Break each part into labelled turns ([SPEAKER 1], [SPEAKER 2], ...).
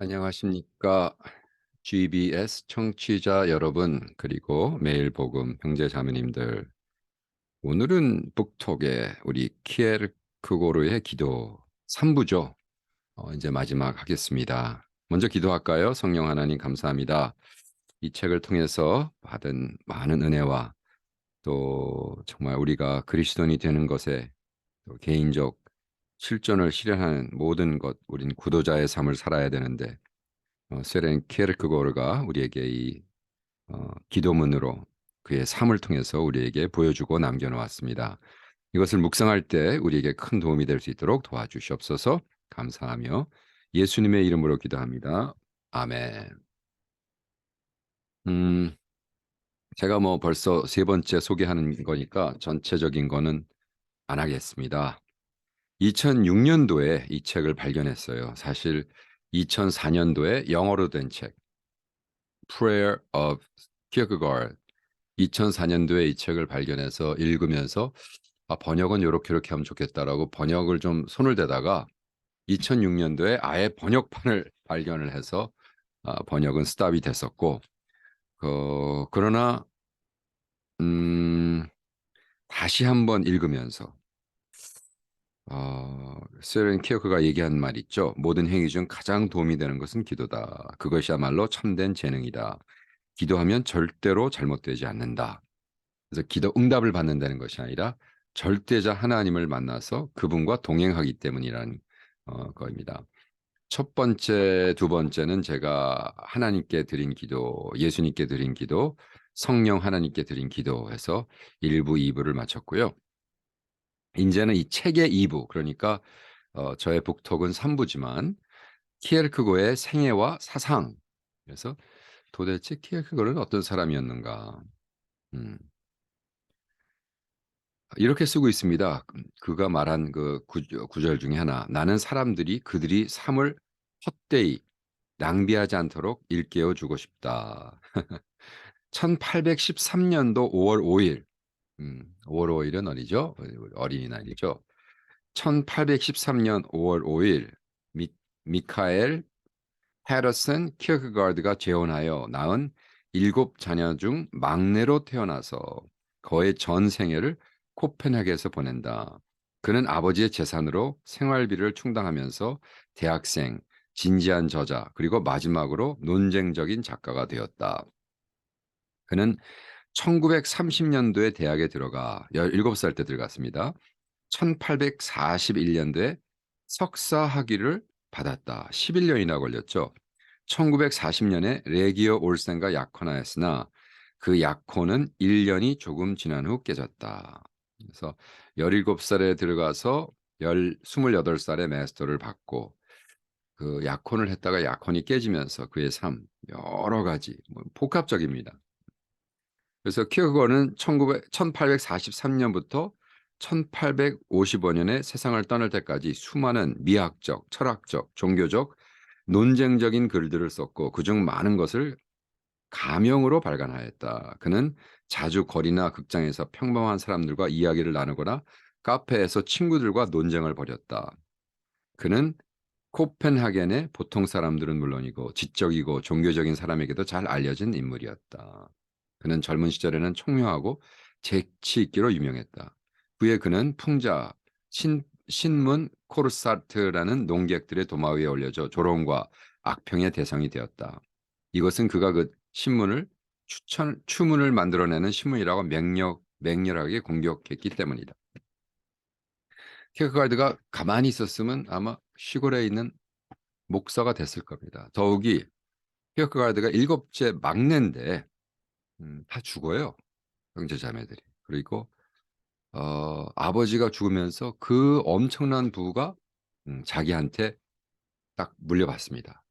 [SPEAKER 1] 안녕하십니까. GBS 청취자 여러분, 그리고 매일 복음 형제 자매님들. 오늘은 북톡의 우리 키에르크고르의 기도 3부죠. 이제 마지막 하겠습니다. 먼저 기도할까요? 성령 하나님 감사합니다. 이 책을 통해서 받은 많은 은혜와 또 정말 우리가 그리스도인이 되는 것에 또 개인적 실존을 실현하는 모든 것, 우린 구도자의 삶을 살아야 되는데 세렌 키에르크고르가 우리에게 이 기도문으로 그의 삶을 통해서 우리에게 보여주고 남겨놓았습니다. 이것을 묵상할 때 우리에게 큰 도움이 될 수 있도록 도와주시옵소서. 감사하며 예수님의 이름으로 기도합니다. 아멘. 음, 제가 뭐 벌써 세 번째 소개하는 거니까 전체적인 거는 안 하겠습니다. 2006년도에 이 책을 발견했어요. 사실 2004년도에 영어로 된 책, Prayer of Kierkegaard. 2004년도에 이 책을 발견해서 읽으면서 번역은 요렇게 하면 좋겠다라고 번역을 좀 손을 대다가 2006년도에 아예 번역판을 발견을 해서 번역은 스탑이 됐었고, 그러나 다시 한번 읽으면서 세렌 키어크가 얘기한 말 있죠. 모든 행위 중 가장 도움이 되는 것은 기도다. 그것이야말로 참된 재능이다. 기도하면 절대로 잘못되지 않는다. 그래서 기도 응답을 받는다는 것이 아니라 절대자 하나님을 만나서 그분과 동행하기 때문이라는 거입니다. 첫 번째, 두 번째는 제가 하나님께 드린 기도, 예수님께 드린 기도, 성령 하나님께 드린 기도해서 1부, 2부를 마쳤고요. 이제는 이 책의 2부, 그러니까 저의 북톡은 3부지만 키에르크고의 생애와 사상, 그래서 도대체 키에르크고는 어떤 사람이었는가, 음, 이렇게 쓰고 있습니다. 그가 말한 그 구절 중에 하나. 나는 사람들이 그들이 삶을 헛되이 낭비하지 않도록 일깨워 주고 싶다. 1813년도 5월 5일. 5월 5일은 어디죠? 어린이날이죠. 1813년 5월 5일 미카엘 해러슨 키어크가드가 재혼하여 낳은 7자녀 중 막내로 태어나서 거의 전 생애를 코펜하겐에서 보낸다. 그는 아버지의 재산으로 생활비를 충당하면서 대학생, 진지한 저자, 그리고 마지막으로 논쟁적인 작가가 되었다. 그는 1930년도에 대학에 들어가 17살 때 들어갔습니다. 1841년도에 석사 학위를 받았다. 11년이나 걸렸죠. 1940년에 레기오 올센과 약혼하였으나 그 약혼은 1년이 조금 지난 후 깨졌다. 그래서 17살에 들어가서 28살에 마스터를 받고 그 약혼을 했다가 약혼이 깨지면서 그의 삶 여러 가지 복합적입니다. 그래서 키어거는 1843년부터 1855년에 세상을 떠날 때까지 수많은 미학적, 철학적, 종교적, 논쟁적인 글들을 썼고 그중 많은 것을 가명으로 발간하였다. 그는 자주 거리나 극장에서 평범한 사람들과 이야기를 나누거나 카페에서 친구들과 논쟁을 벌였다. 그는 코펜하겐의 보통 사람들은 물론이고 지적이고 종교적인 사람에게도 잘 알려진 인물이었다. 그는 젊은 시절에는 총명하고 재치 있기로 유명했다. 후에 그는 풍자, 신문 코르사트라는 농객들의 도마 위에 올려져 조롱과 악평의 대상이 되었다. 이것은 그가 그 신문을 추문을 만들어내는 신문이라고 맹렬하게 공격했기 때문이다. 키어크가드가 가만히 있었으면 아마 시골에 있는 목사가 됐을 겁니다. 더욱이 키어크가드가 7째 막내인데 다 죽어요. 형제 자매들이. 그리고 아버지가 죽으면서 그 엄청난 부가 자기한테 딱 물려받습니다.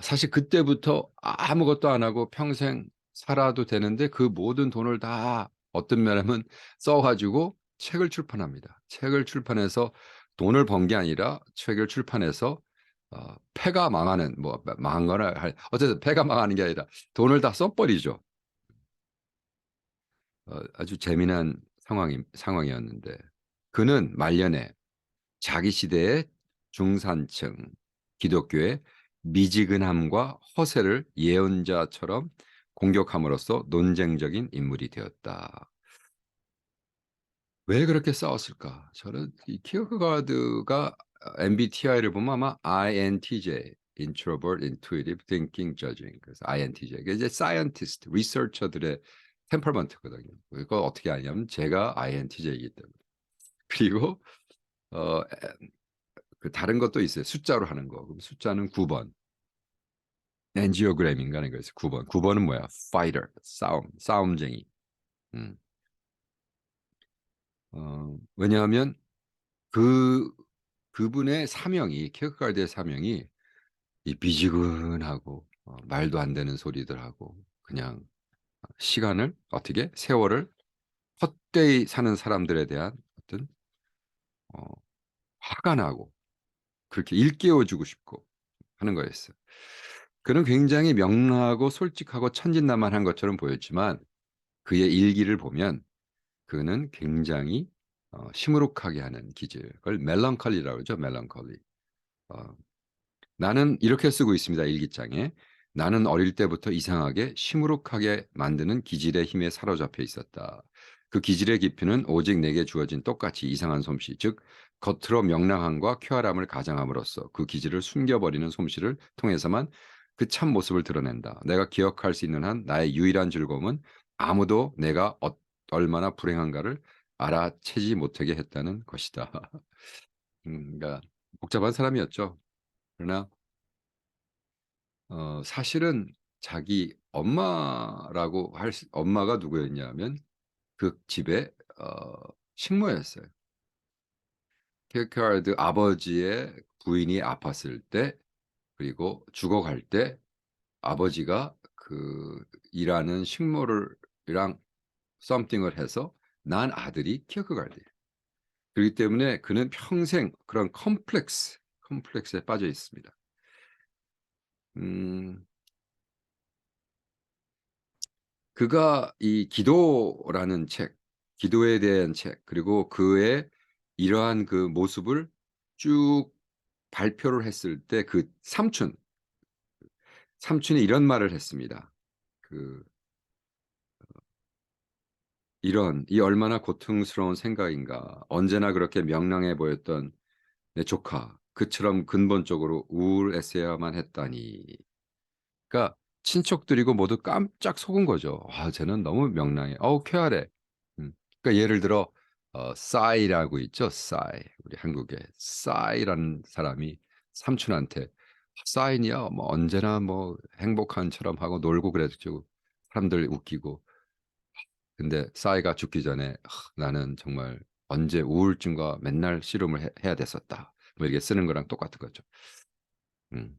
[SPEAKER 1] 사실 그때부터 아무것도 안 하고 평생 살아도 되는데 그 모든 돈을 다 어떤 면에는 써가지고 책을 출판합니다. 책을 출판해서 돈을 번 게 아니라 책을 출판해서 패가 망하는 뭐 망한 거나 어쨌든 패가 망하는 게 아니라 돈을 다 써버리죠. 아주 재미난 상황이었는데 그는 말년에 자기 시대의 중산층 기독교의 미지근함과 허세를 예언자처럼 공격함으로써 논쟁적인 인물이 되었다. 왜 그렇게 싸웠을까? 저는 이 키어크가드가 MBTI를 보면 아마 INTJ, Introvert, Intuitive, Thinking, Judging. 그래서 INTJ. 이게 이제 scientist, 리서처들의 템퍼먼트거든요. 이거 어떻게 아냐면 제가 INTJ이기 때문에. 그리고 어, 그 다른 것도 있어요. 숫자로 하는 거. 그럼 숫자는 9번. 엔지오그램인가 하는 거였어요. 9번. 9번은 뭐야? Fighter, 싸움쟁이. 음. 왜냐하면 그 그분의 사명이 키어크가르드의 사명이 이 미지근하고 말도 안 되는 소리들 하고 그냥 시간을 어떻게 세월을 헛되이 사는 사람들에 대한 어떤 어, 화가 나고 그렇게 일깨워주고 싶고 하는 거였어요. 그는 굉장히 명랑하고 솔직하고 천진난만한 것처럼 보였지만 그의 일기를 보면 그는 굉장히 시무룩하게 하는 기질, 그걸 멜랑콜리라고 그러죠. 멜랑콜리. 어, 나는 이렇게 쓰고 있습니다. 일기장에. 나는 어릴 때부터 이상하게 시무룩하게 만드는 기질의 힘에 사로잡혀 있었다. 그 기질의 깊이는 오직 내게 주어진 똑같이 이상한 솜씨, 즉 겉으로 명랑함과 쾌활함을 가장함으로써 그 기질을 숨겨버리는 솜씨를 통해서만 그 참 모습을 드러낸다. 내가 기억할 수 있는 한 나의 유일한 즐거움은 아무도 내가 얼마나 불행한가를 알아채지 못하게 했다는 것이다. 그러니까 복잡한 사람이었죠. 그러나 사실은 자기 엄마라고 엄마가 누구였냐면 그 집의 식모였어요. 케이크하드 아버지의 부인이 아팠을 때 그리고 죽어갈 때 아버지가 그 일하는 식모를랑 썸띵을 해서 난 아들이 키어크가드예요. 그렇기 때문에 그는 평생 그런 컴플렉스에 빠져 있습니다. 음, 그가 이 기도라는 책, 기도에 대한 책, 그리고 그의 이러한 그 모습을 쭉 발표를 했을 때 그 삼촌이 이런 말을 했습니다. 그 이 얼마나 고통스러운 생각인가. 언제나 그렇게 명랑해 보였던 내 조카, 그처럼 근본적으로 우울했어야만 했다니. 그러니까 친척들이고 모두 깜짝 속은 거죠. 아, 쟤는 너무 명랑해. 쾌활해. 그러니까 예를 들어 싸이라고 있죠. 싸이. 우리 한국에 싸이라는 사람이 삼촌한테 싸이냐 뭐 언제나 뭐 행복한처럼 하고 놀고 그랬죠. 사람들 웃기고. 근데 싸이가 죽기 전에 나는 정말 언제 우울증과 맨날 씨름을 해야 됐었다. 뭐 이렇게 쓰는 거랑 똑같은 거죠. 음.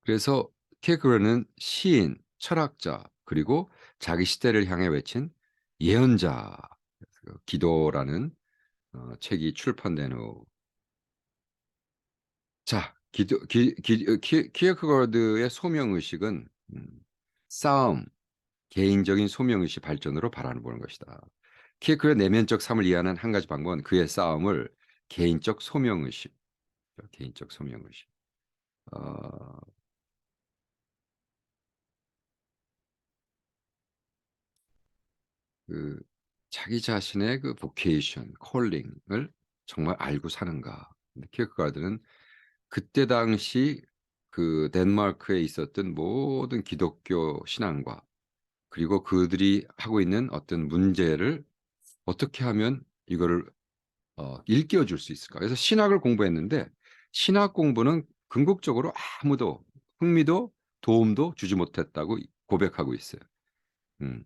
[SPEAKER 1] 그래서 케이크로는 시인, 철학자, 그리고 자기 시대를 향해 외친 예언자, 그 기도라는 책이 출판된 후, 자, 키에크거드의 소명의식은 싸움, 개인적인 소명의식 발전으로 바라보는 것이다. 키에크의 내면적 삶을 이해하는 한 가지 방법은 그의 싸움을 개인적 소명의식, 개인적 소명의식. 어, 그 자기 자신의 그 보케이션, 콜링을 정말 알고 사는가. 키르케가드는 그때 당시 그 덴마크에 있었던 모든 기독교 신앙과 그리고 그들이 하고 있는 어떤 문제를 어떻게 하면 이거를 일깨워 줄 수 있을까. 그래서 신학을 공부했는데 신학 공부는 궁극적으로 아무도 흥미도 도움도 주지 못했다고 고백하고 있어요. 음.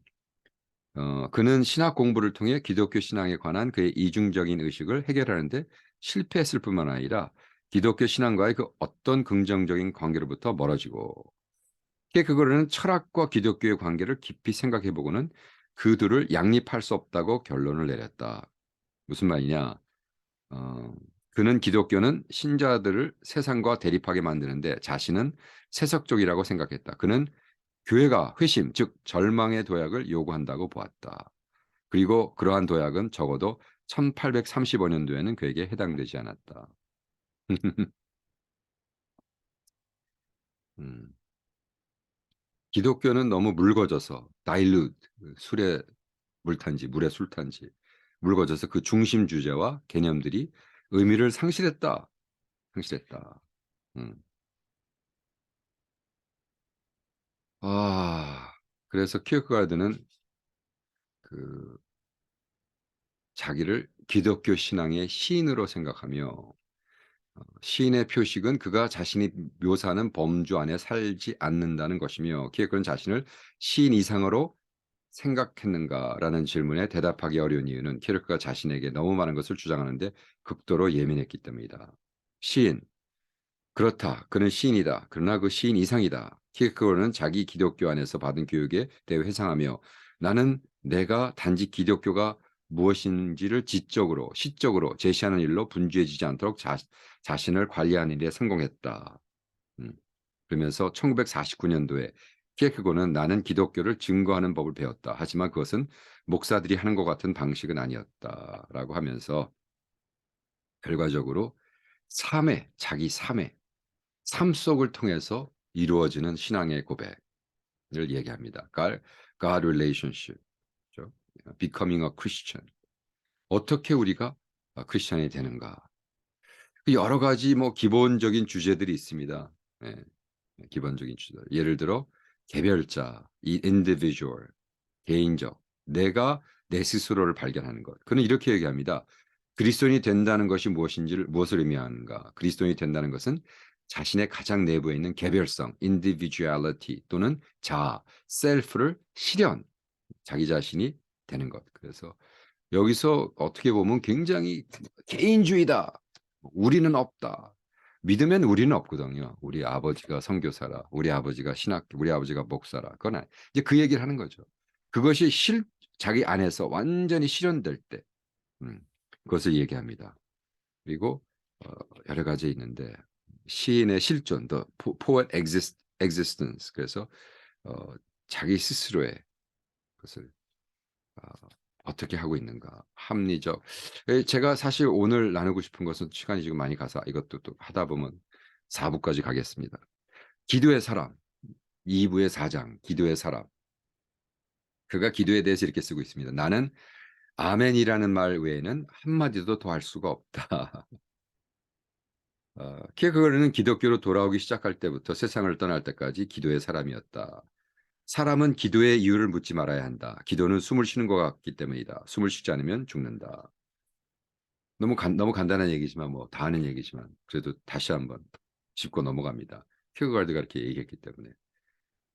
[SPEAKER 1] 그는 신학 공부를 통해 기독교 신앙에 관한 그의 이중적인 의식을 해결하는데 실패했을 뿐만 아니라 기독교 신앙과의 그 어떤 긍정적인 관계로부터 멀어지고 그거는 철학과 기독교의 관계를 깊이 생각해 보고는 그 둘을 양립할 수 없다고 결론을 내렸다. 무슨 말이냐? 어, 그는 기독교는 신자들을 세상과 대립하게 만드는데 자신은 세속적이라고 생각했다. 그는 교회가 회심, 즉 절망의 도약을 요구한다고 보았다. 그리고 그러한 도약은 적어도 1835년도에는 그에게 해당되지 않았다. 음, 기독교는 너무 묽어져서 다일루트, 술에 물탄지 물에 술탄지 묽어져서 그 중심 주제와 개념들이 의미를 상실했다. 상실했다. 음. 아, 그래서 키어크가르드는 그 자기를 기독교 신앙의 시인으로 생각하며 시인의 표식은 그가 자신이 묘사하는 범주 안에 살지 않는다는 것이며 키에크는 자신을 시인 이상으로 생각했는가라는 질문에 대답하기 어려운 이유는 키에크가 자신에게 너무 많은 것을 주장하는데 극도로 예민했기 때문이다. 시인, 그렇다. 그는 시인이다. 그러나 그 시인 이상이다. 키에크고르는 자기 기독교 안에서 받은 교육에 대해 회상하며 나는 내가 단지 기독교가 무엇인지를 지적으로, 시적으로 제시하는 일로 분주해지지 않도록 자신을 관리하는 일에 성공했다. 음. 그러면서 1949년도에 키에크고르는 나는 기독교를 증거하는 법을 배웠다. 하지만 그것은 목사들이 하는 것 같은 방식은 아니었다라고 하면서 결과적으로 자기 삶 속을 통해서 이루어지는 신앙의 고백을 얘기합니다. God relationship, becoming a Christian. 어떻게 우리가 크리스천이 되는가? 여러 가지 뭐 기본적인 주제들이 있습니다. 예, 기본적인 주제. 예를 들어 개별자, 이 individual, 개인적, 내가 내 스스로를 발견하는 것. 그는 이렇게 얘기합니다. 그리스도인이 된다는 것이 무엇을 의미하는가? 그리스도인이 된다는 것은 자신의 가장 내부에 있는 개별성, individuality 또는 자아, self를 자기 자신이 되는 것. 그래서 여기서 어떻게 보면 굉장히 개인주의다. 우리는 없다. 믿으면 우리는 없거든요. 우리 아버지가 선교사라, 우리 아버지가 우리 아버지가 목사라. 그건 이제 그 얘기를 하는 거죠. 그것이 자기 안에서 완전히 실현될 때, 음, 그것을 얘기합니다. 그리고 여러 가지 있는데 시인의 실존, the poet existence. 그래서 어, 자기 스스로의 것을 어떻게 하고 있는가, 합리적. 제가 사실 오늘 나누고 싶은 것은 시간이 지금 많이 가서 이것도 또 하다 보면 4부까지 가겠습니다. 기도의 사람, 2부의 4장, 기도의 사람. 그가 기도에 대해서 이렇게 쓰고 있습니다. 나는 아멘이라는 말 외에는 한마디도 더 할 수가 없다. 키에크거르는 기독교로 돌아오기 시작할 때부터 세상을 떠날 때까지 기도의 사람이었다. 사람은 기도의 이유를 묻지 말아야 한다. 기도는 숨을 쉬는 것 같기 때문이다. 숨을 쉬지 않으면 죽는다. 너무 간단한 얘기지만 뭐 다 아는 얘기지만 그래도 다시 한번 짚고 넘어갑니다. 키어가르드가 이렇게 얘기했기 때문에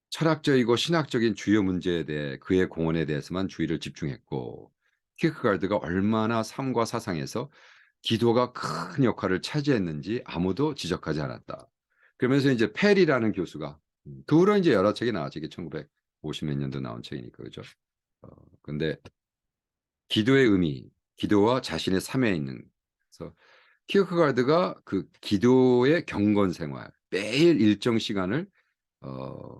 [SPEAKER 1] 철학적이고 신학적인 주요 문제에 대해 그의 공헌에 대해서만 주의를 집중했고 키어가르드가 얼마나 삶과 사상에서 기도가 큰 역할을 차지했는지 아무도 지적하지 않았다. 그러면서 이제 페리라는 교수가 그 후로 이제 여러 책이 나왔죠. 이게 1950 몇 년도 나온 책이니까 그죠. 근데 기도의 의미, 기도와 자신의 삶에 있는 그래서 키어크가르드가 그 기도의 경건 생활, 매일 일정 시간을 어,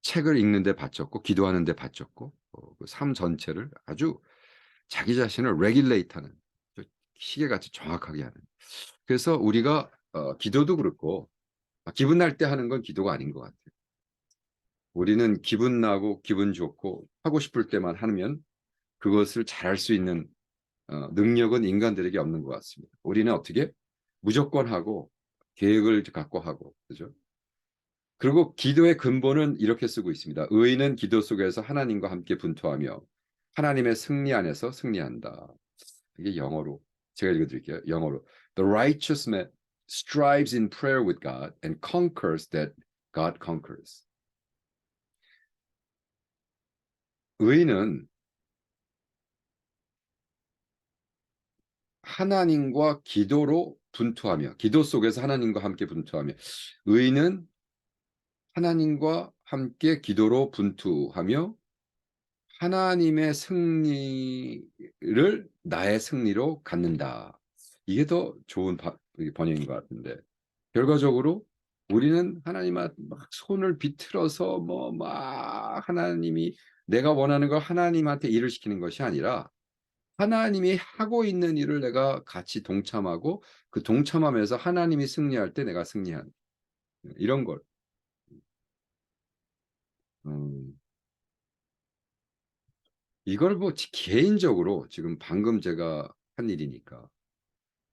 [SPEAKER 1] 책을 읽는 데 바쳤고 기도하는 데 바쳤고 그삶 전체를 아주 자기 자신을 레귤레이트하는 시계같이 정확하게 하는. 그래서 우리가 기도도 그렇고 기분 날 때 하는 건 기도가 아닌 것 같아요. 우리는 기분 나고 기분 좋고 하고 싶을 때만 하면 그것을 잘할 수 있는 능력은 인간들에게 없는 것 같습니다. 우리는 어떻게 무조건 하고 계획을 갖고 하고 그죠? 그리고 기도의 근본은 이렇게 쓰고 있습니다. 의인은 기도 속에서 하나님과 함께 분투하며 하나님의 승리 안에서 승리한다. 이게 영어로 제가 읽어드릴게요. 영어로 The righteous man strives in prayer with God and conquers that God conquers. 의인은 하나님과 기도로 분투하며 기도 속에서 하나님과 함께 분투하며 의인은 하나님과 함께 기도로 분투하며 하나님의 승리를 나의 승리로 갖는다. 이게 더 좋은 번역인 것 같은데 결과적으로 우리는 하나님한테 막 손을 비틀어서 뭐 막 하나님이 내가 원하는 걸 하나님한테 일을 시키는 것이 아니라 하나님이 하고 있는 일을 내가 같이 동참하고 그 동참하면서 하나님이 승리할 때 내가 승리하는 이런 걸. 음 이걸 뭐 개인적으로 지금 방금 제가 한 일이니까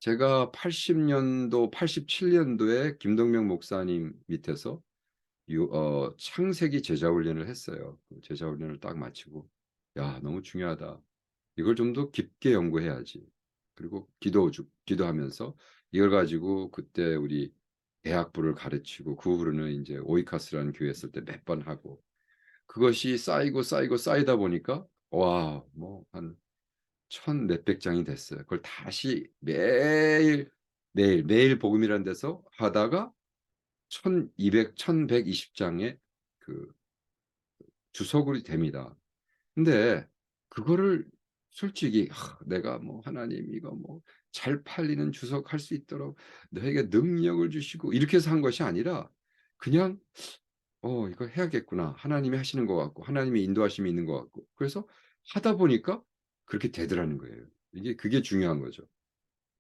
[SPEAKER 1] 제가 80 년도 87 년도에 김동명 목사님 밑에서 창세기 제자 훈련을 했어요. 그 제자 훈련을 딱 마치고 '야 너무 중요하다. 이걸 좀 더 깊게 연구해야지.' 그리고 기도하면서 이걸 가지고 그때 우리 대학부를 가르치고 그 후로는 인제 오이카스라는 교회 있을 때 몇 번 하고 그것이 쌓이고 쌓이고 쌓이다 보니까 와 뭐 한 천 몇백 장이 됐어요. 그걸 다시 매일 복음이라는 데서 하다가 1200 1120 장의 그 주석이 됩니다. 근데 그거를 솔직히 내가 뭐 하나님 이거 뭐 잘 팔리는 주석 할 수 있도록 너에게 능력을 주시고 이렇게 해서 한 것이 아니라 그냥 '이거 해야겠구나.' 하나님이 하시는 것 같고 하나님의 인도하심이 있는 것 같고 그래서 하다 보니까 그렇게 되더라는 거예요. 그게 중요한 거죠.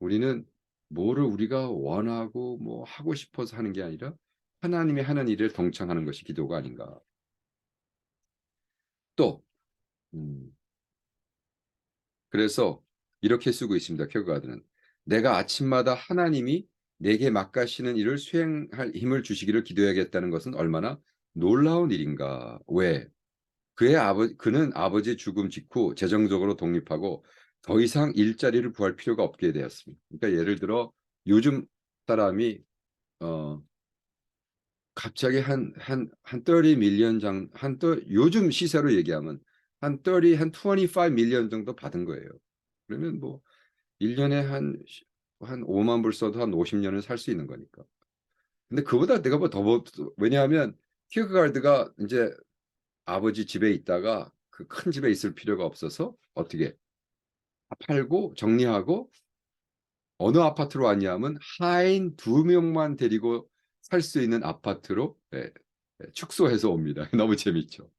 [SPEAKER 1] 우리는 뭐를 우리가 원하고 뭐 하고 싶어서 하는 게 아니라 하나님이 하는 일에 동참하는 것이 기도가 아닌가. 또 음 그래서 이렇게 쓰고 있습니다, 켜가드는. "내가 아침마다 하나님이 내게 맡가시는 일을 수행할 힘을 주시기를 기도해야겠다는 것은 얼마나 놀라운 일인가." 왜? 그는 아버지 죽음 직후 재정적으로 독립하고 더 이상 일자리를 구할 필요가 없게 되었습니다. 그러니까 예를 들어 요즘 사람이 어 갑자기 한 30 밀리언 장 한 떠 요즘 시세로 얘기하면 한 30 한 25 밀리언 정도 받은 거예요. 그러면 뭐 1 년에 한 5만 불 써도 한 50 년을 살 수 있는 거니까. 근데 그보다 내가 뭐 더 왜냐하면 키어가르드가 인제 아버지 집에 있다가 그 큰 집에 있을 필요가 없어서 어떻게 다 팔고 정리하고 어느 아파트로 왔냐 하면 하인 2 명만 데리고 살 수 있는 아파트로 축소해서 옵니다. 너무 재밌죠.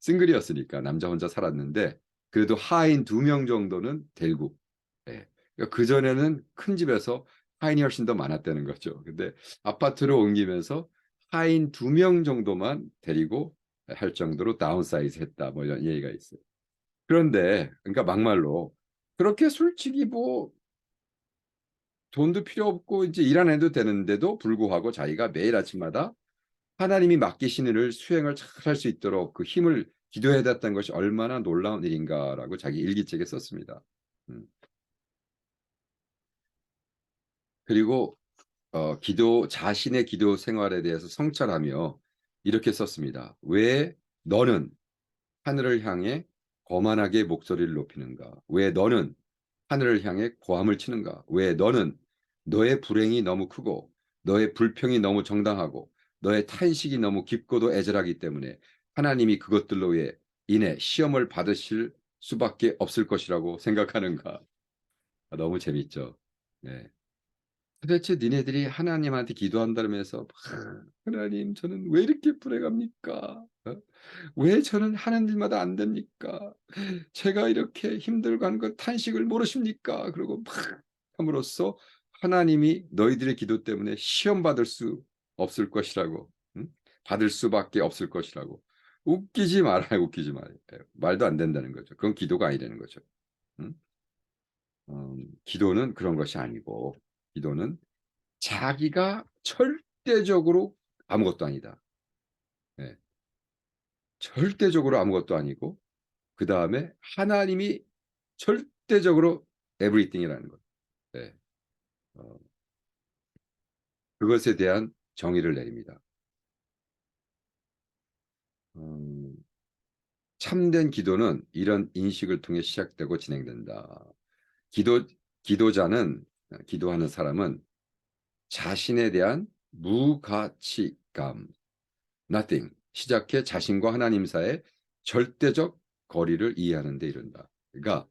[SPEAKER 1] 싱글이었으니까 남자 혼자 살았는데 그래도 하인 2명 정도는 데리고 그러니까 그전에는 큰 집에서 하인이 훨씬 더 많았다는 거죠. 근데 아파트로 옮기면서 하인 2명 정도만 데리고 할 정도로 다운사이즈 했다 뭐 이런 얘기가 있어요. 그런데 그러니까 막말로 그렇게 솔직히 뭐 돈도 필요 없고 이제 일 안 해도 되는데도 불구하고 자기가 매일 아침마다 하나님이 맡기신 일을 수행을 잘할 수 있도록 그 힘을 기도해야 됐다는 것이 얼마나 놀라운 일인가라고 자기 일기책에 썼습니다. 음. 그리고 자신의 기도 생활에 대해서 성찰하며 이렇게 썼습니다. "왜 너는 하늘을 향해 거만하게 목소리를 높이는가? 왜 너는 하늘을 향해 고함을 치는가? 왜 너는 너의 불행이 너무 크고 너의 불평이 너무 정당하고 너의 탄식이 너무 깊고도 애절하기 때문에 하나님이 그것들로 인해 시험을 받으실 수밖에 없을 것이라고 생각하는가?" 너무 재밌죠. 네. 도대체 니네들이 하나님한테 기도한다면서 막 "하나님 저는 왜 이렇게 불행합니까? 왜 저는 하는 일마다 안 됩니까? 제가 이렇게 힘들고 하는 거 탄식을 모르십니까?" 그러고 막 함으로써 하나님이 너희들의 기도 때문에 시험 받을 수 없을 것이라고 받을 수밖에 없을 것이라고. 웃기지 말아요, 웃기지 말아요. 말도 안 된다는 거죠. 그건 기도가 아니라는 거죠. 음? 기도는 그런 것이 아니고 기도는 자기가 절대적으로 아무것도 아니다. 네. 절대적으로 아무것도 아니고 그다음에 하나님이 절대적으로 everything이라는 것. 네. 어 그것에 대한 정의를 내립니다. 음 참된 기도는 이런 인식을 통해 시작되고 진행된다. 기도 기도자는 기도하는 사람은 자신에 대한 무가치감 nothing 시작해 자신과 하나님 사이의 절대적 거리를 이해하는 데 이른다. 그러니까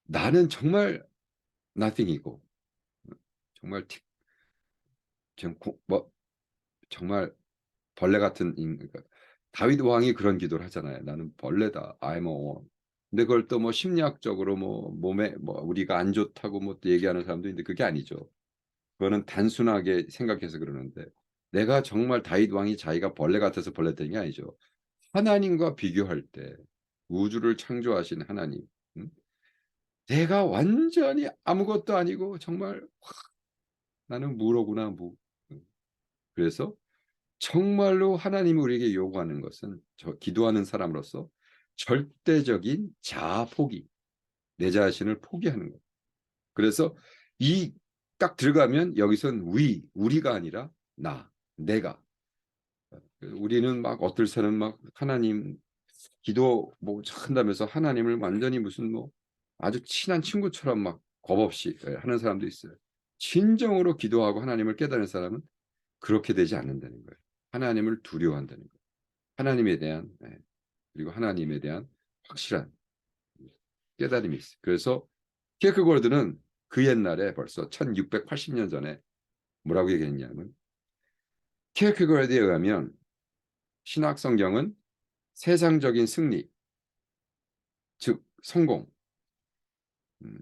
[SPEAKER 1] 나는 정말 nothing이고 정말 지금 뭐 정말 벌레 같은 그러니까 다윗 왕이 그런 기도를 하잖아요. "나는 벌레다. I'm a worm." 근데 그걸 또 뭐 심리학적으로 뭐 몸에 뭐 우리가 안 좋다고 뭐 또 얘기하는 사람도 있는데 그게 아니죠. 그거는 단순하게 생각해서 그러는데 내가 정말 다윗 왕이 자기가 벌레 같아서 벌레 된게 아니죠. 하나님과 비교할 때 우주를 창조하신 하나님, 음? 내가 완전히 아무것도 아니고 정말 나는 무로구나 무. 음. 그래서 정말로 하나님이 우리에게 요구하는 것은 저 기도하는 사람으로서 절대적인 자아 포기, 내 자신을 포기하는 것. 그래서 이 딱 들어가면 여기선 우리가 아니라 나, 내가. 우리는 막 어떨 때는 막 하나님 기도 뭐 한다면서 하나님을 완전히 무슨 뭐 아주 친한 친구처럼 막 겁없이 하는 사람도 있어요. 진정으로 기도하고 하나님을 깨달은 사람은 그렇게 되지 않는다는 거예요. 하나님을 두려워한다는 거예요. 하나님에 대한 그리고 하나님에 대한 확실한 깨달음이 있어요. 그래서 키에크고르드는 그 옛날에 벌써 1680년 전에 뭐라고 얘기했냐면 키에크고르드에 의하면 신학 성경은 세상적인 승리, 즉 성공, 음,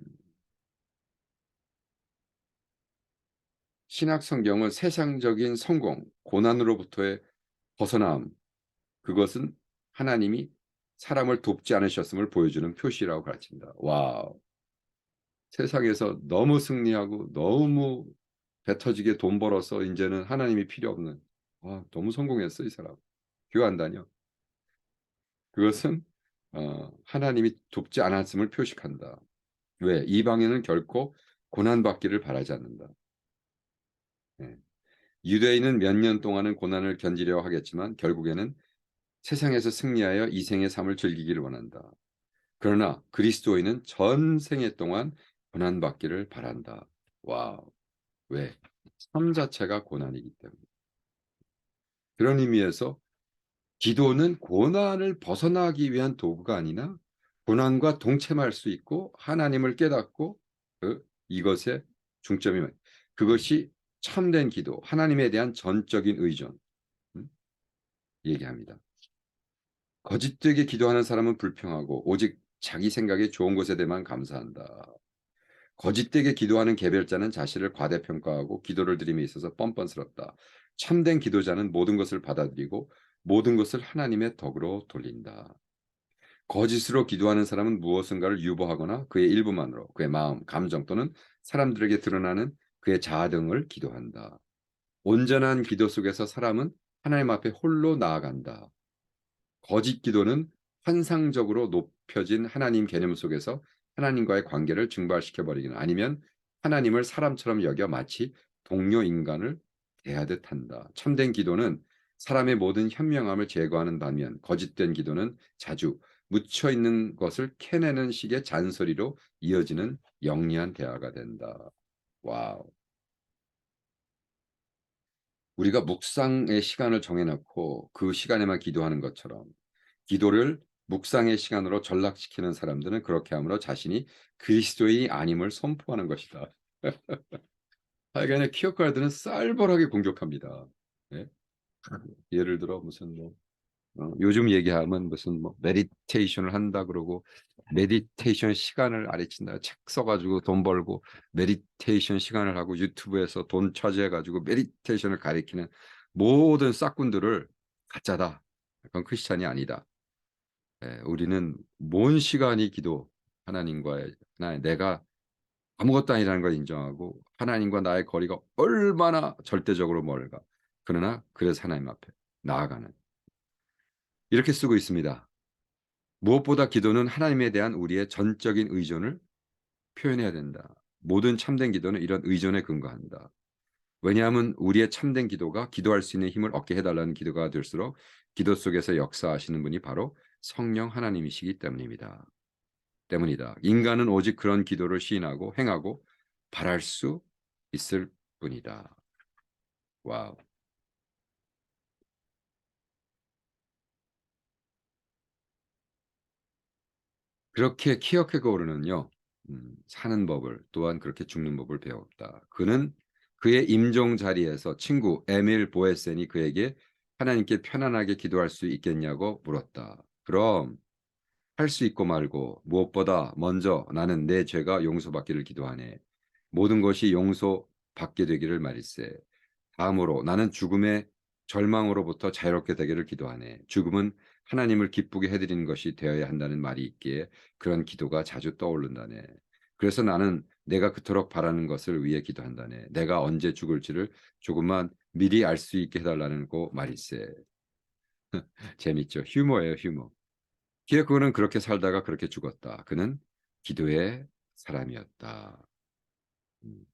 [SPEAKER 1] 신학 성경은 세상적인 성공, 고난으로부터의 벗어남, 그것은 하나님이 사람을 돕지 않으셨음을 보여주는 표시라고 가르친다. 와우. 세상에서 너무 승리하고 너무 배 터지게 돈 벌어서 이제는 하나님이 필요 없는. 와, 너무 성공했어, 이 사람. 교회 안 다녀. 그것은 하나님이 돕지 않았음을 표식한다. 왜? 이방인은 결코 고난받기를 바라지 않는다. 예. 유대인은 몇 년 동안은 고난을 견디려 하겠지만 결국에는 세상에서 승리하여 이생의 삶을 즐기기를 원한다. 그러나 그리스도인은 전생애 동안 고난받기를 바란다. 와우. 왜? 삶 자체가 고난이기 때문에. 그런 의미에서 기도는 고난을 벗어나기 위한 도구가 아니라 고난과 동참할 수 있고 하나님을 깨닫고 이것에 중점이 그것이 참된 기도, 하나님에 대한 전적인 의존 음? 얘기합니다. 거짓되게 기도하는 사람은 불평하고 오직 자기 생각에 좋은 것에 대해만 감사한다. 거짓되게 기도하는 개별자는 자신을 과대평가하고 기도를 드림에 있어서 뻔뻔스럽다. 참된 기도자는 모든 것을 받아들이고 모든 것을 하나님의 덕으로 돌린다. 거짓으로 기도하는 사람은 무엇인가를 유보하거나 그의 일부만으로 그의 마음, 감정 또는 사람들에게 드러나는 그의 자아 등을 기도한다. 온전한 기도 속에서 사람은 하나님 앞에 홀로 나아간다. 거짓 기도는 환상적으로 높여진 하나님 개념 속에서 하나님과의 관계를 증발시켜 버리기는 아니면 하나님을 사람처럼 여겨 마치 동료 인간을 대하듯 한다. 참된 기도는 사람의 모든 현명함을 제거하는 반면 거짓된 기도는 자주 묻혀 있는 것을 캐내는 식의 잔소리로 이어지는 영리한 대화가 된다. 와우. 우리가 묵상의 시간을 정해놓고 그 시간에만 기도하는 것처럼 기도를 묵상의 시간으로 전락시키는 사람들은 그렇게 함으로 자신이 그리스도인이 아님을 선포하는 것이다. 하여간에 키어카르드는 쌀벌하게 공격합니다. 예? 예를 들어 무슨 뭐 요즘 얘기하면 무슨 뭐 메디테이션을 한다 그러고 메디테이션 시간을 아래친다. 책 써가지고 돈 벌고 메디테이션 시간을 하고 유튜브에서 돈 차지해가지고 메디테이션을 가리키는 모든 싹군들을 가짜다. 그건 크리스찬이 아니다. 우리는 먼 시간이 기도 하나님과의 내가 아무것도 아니라는 걸 인정하고 하나님과 나의 거리가 얼마나 절대적으로 멀가. 그러나 그래서 하나님 앞에 나아가는 이렇게 쓰고 있습니다. 무엇보다 기도는 하나님에 대한 우리의 전적인 의존을 표현해야 된다. 모든 참된 기도는 이런 의존에 근거한다. 왜냐하면 우리의 참된 기도가 기도할 수 있는 힘을 얻게 해달라는 기도가 될수록 기도 속에서 역사하시는 분이 바로 성령 하나님이시기 때문이다. 인간은 오직 그런 기도를 시인하고 행하고 바랄 수 있을 뿐이다. 와우. 그렇게 키어케고르는요. 사는 법을 또한 그렇게 죽는 법을 배웠다. 그는 그의 임종 자리에서 친구 에밀 보에센이 그에게 하나님께 편안하게 기도할 수 있겠냐고 물었다. 그럼 할 수 있고 말고 무엇보다 먼저 나는 내 죄가 용서받기를 기도하네. 모든 것이 용서받게 되기를 말일세. 다음으로 나는 죽음의 절망으로부터 자유롭게 되기를 기도하네. 죽음은 하나님을 기쁘게 해드리는 것이 되어야 한다는 말이 있기에 그런 기도가 자주 떠오른다네. 그래서 나는 내가 그토록 바라는 것을 위해 기도한다네. 내가 언제 죽을지를 조금만 미리 알 수 있게 해달라는 거 말일세. 재밌죠? 휴머예요, 휴머. 키에르케고르는 그렇게 살다가 그렇게 죽었다. 그는 기도의 사람이었다. 음.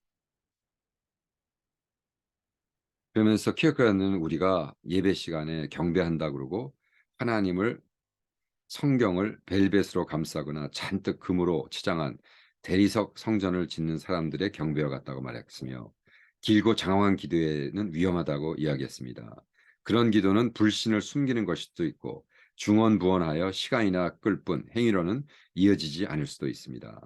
[SPEAKER 1] 그러면서 키에르케고르는 우리가 예배 시간에 경배한다 그러고 하나님을 성경을 벨벳으로 감싸거나 잔뜩 금으로 치장한 대리석 성전을 짓는 사람들의 경배와 같다고 말했으며 길고 장황한 기도에는 위험하다고 이야기했습니다. 그런 기도는 불신을 숨기는 것일 수도 있고 중언부언하여 시간이나 끌 뿐 행위로는 이어지지 않을 수도 있습니다.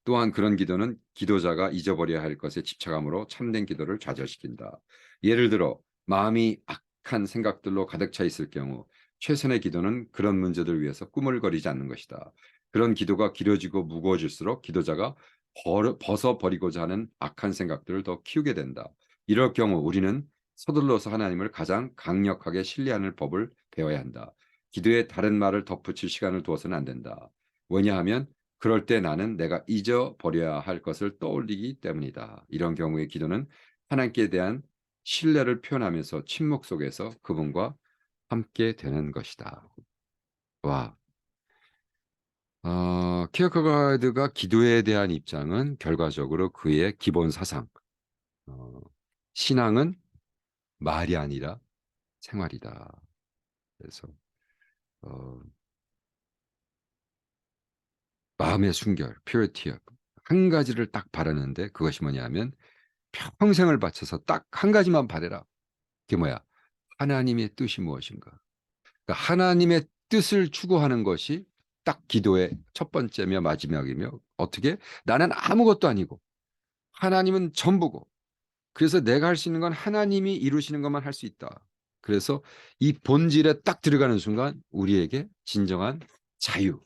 [SPEAKER 1] 또한 그런 기도는 기도자가 잊어버려야 할 것에 집착함으로 참된 기도를 좌절시킨다. 예를 들어 마음이 악한 생각들로 가득 차 있을 경우 최선의 기도는 그런 문제들 위해서 꾸물거리지 않는 것이다. 그런 기도가 길어지고 무거워질수록 기도자가 벗어버리고자 하는 악한 생각들을 더 키우게 된다. 이럴 경우 우리는 서둘러서 하나님을 가장 강력하게 신뢰하는 법을 배워야 한다. 기도에 다른 말을 덧붙일 시간을 두어서는 안 된다. 왜냐하면 그럴 때 나는 내가 잊어버려야 할 것을 떠올리기 때문이다. 이런 경우에 기도는 하나님께 대한 신뢰를 표현하면서 침묵 속에서 그분과 함께 되는 것이다. 와, 키어케가드가 기도에 대한 입장은 결과적으로 그의 기본 사상, 어, 신앙은 말이 아니라 생활이다. 그래서 어, 마음의 순결, purity 한 가지를 딱 바라는데 그것이 뭐냐면 평생을 바쳐서 딱 한 가지만 바래라. 그게 뭐야? 하나님의 뜻이 무엇인가? 그러니까 하나님의 뜻을 추구하는 것이 딱 기도의 첫 번째며 마지막이며 어떻게? 나는 아무것도 아니고 하나님은 전부고 그래서 내가 할 수 있는 건 하나님이 이루시는 것만 할 수 있다. 그래서 이 본질에 딱 들어가는 순간 우리에게 진정한 자유.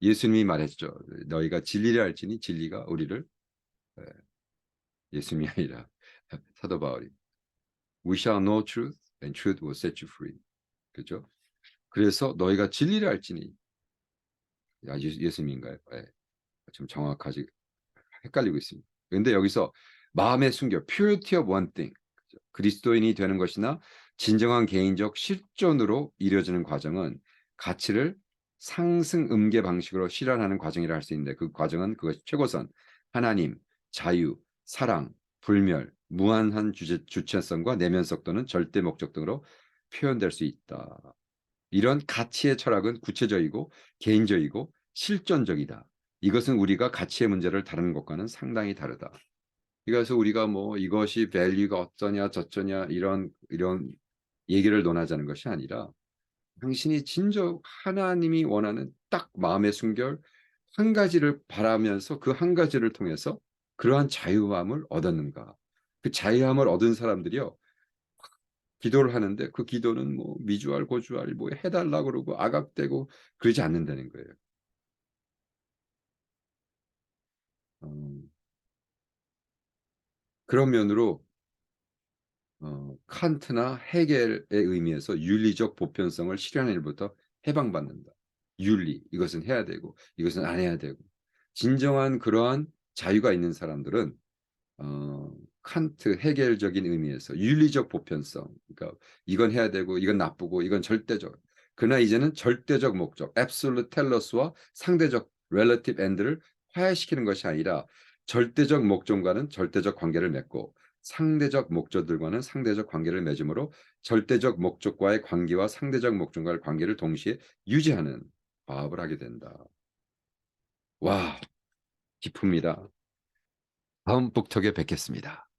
[SPEAKER 1] 예수님이 말했죠. 너희가 진리를 알지니 진리가 우리를 예수님이 아니라 사도 바울이 We shall know truth and truth will set you free. 그죠? 그래서 너희가 진리를 알지니 예수님인가요? 네. 좀 정확하지 헷갈리고 있습니다. 그런데 여기서 마음의 순결, purity of one thing, 그리스도인이 되는 것이나 진정한 개인적 실존으로 이루어지는 과정은 가치를 상승 음계 방식으로 실현하는 과정이라 할 수 있는데 그 과정은 그것이 최고선 하나님, 자유, 사랑, 불멸, 무한한 주체성과 내면성 또는 절대 목적 등으로 표현될 수 있다. 이런 가치의 철학은 구체적이고 개인적이고 실존적이다. 이것은 우리가 가치의 문제를 다루는 것과는 상당히 다르다. 그래서 우리가 뭐 이것이 밸류가 어쩌냐 저쩌냐 이런 얘기를 논하자는 것이 아니라 당신이 진정 하나님이 원하는 딱 마음의 순결 한 가지를 바라면서 그 한 가지를 통해서 그러한 자유함을 얻었는가. 그 자유함을 얻은 사람들이요. 기도를 하는데 그 기도는 뭐 미주알 고주알 뭐 해달라 그러고 아각대고 그러지 않는다는 거예요. 어, 그런 면으로 칸트나 헤겔의 의미에서 윤리적 보편성을 실현하는 일부터 해방받는다. 윤리, 이것은 해야 되고 이것은 안 해야 되고 진정한 그러한 자유가 있는 사람들은 칸트, 헤겔적인 의미에서 윤리적 보편성, 그러니까 이건 해야 되고 이건 나쁘고 이건 절대적. 그러나 이제는 절대적 목적, absolute telos와 상대적 relative end를 화해시키는 것이 아니라 절대적 목적과는 절대적 관계를 맺고 상대적 목적들과는 상대적 관계를 맺음으로 절대적 목적과의 관계와 상대적 목적과의 관계를 동시에 유지하는 과업을 하게 된다. 와, 기쁩니다. 다음 북톡에 뵙겠습니다.